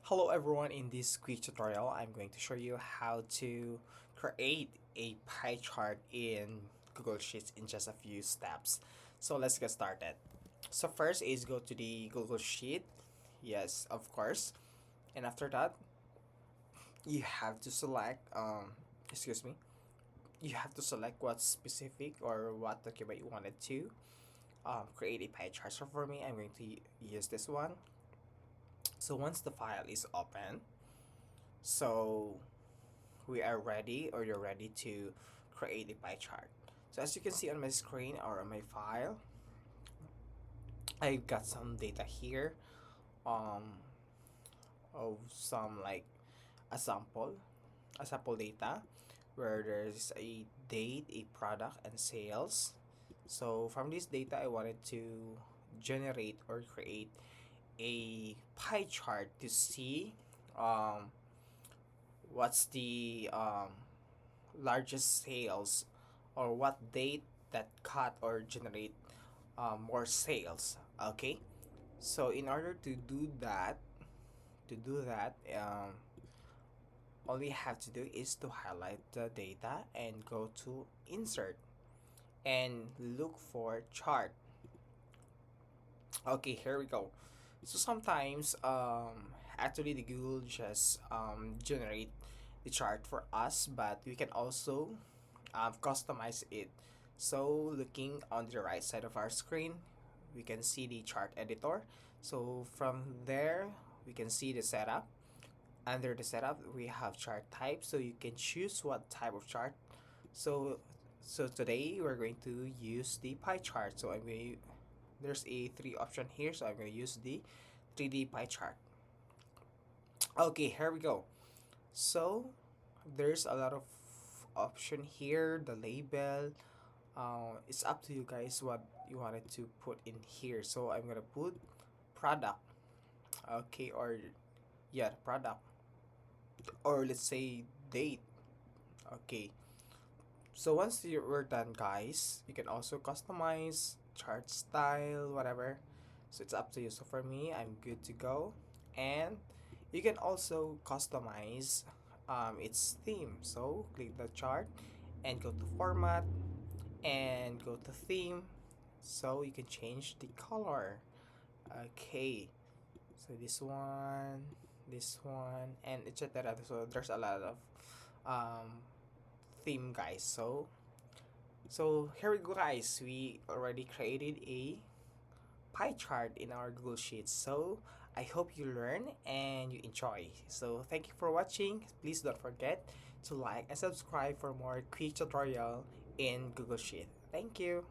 Hello everyone, in this quick tutorial I'm going to show you how to create a pie chart in Google Sheets in just a few steps. So let's get started. So first is go to the Google Sheet. Yes, of course. And after that, you have to select excuse me. You have to select what specific or what document you wanted to create a pie chart. So for me, I'm going to use this one. So once the file is open, so we are ready or you're ready to create a pie chart. So as you can see on my screen or on my file, I've got some data here um, of some like a sample, a sample data where there's a date, a product, and sales. So from this data, I wanted to generate or create a pie chart to see um, what's the largest sales or what date that cut or generate more sales. Okay, so in order to do that, all we have to do is to highlight the data and go to insert and look for chart. Okay, here we go. So sometimes actually the Google just generate the chart for us, but we can also customize it. So looking on the right side of our screen, we can see the chart editor. So from there, we can see the setup. Under the setup, we have chart type, so you can choose what type of chart. So so today we're going to use the pie chart. So there's a three option here, so I'm going to use the 3D pie chart. Okay, here we go. So there's a lot of option here, the label. It's up to you guys what you wanted to put in here. So I'm gonna put product. Okay, or yeah, product, or let's say date. Okay, so once we're done, guys, you can also customize chart style, whatever. So it's up to you. So for me, I'm good to go. And you can also customize its theme. So click the chart and go to format and go to theme. So you can change the color. Okay, so this one, and etc. So there's a lot of um, theme, guys. So here we go, guys. We already created a pie chart in our Google Sheets. So I hope you learn and you enjoy. So thank you for watching. Please don't forget to like and subscribe for more quick tutorial in Google Sheet. Thank you.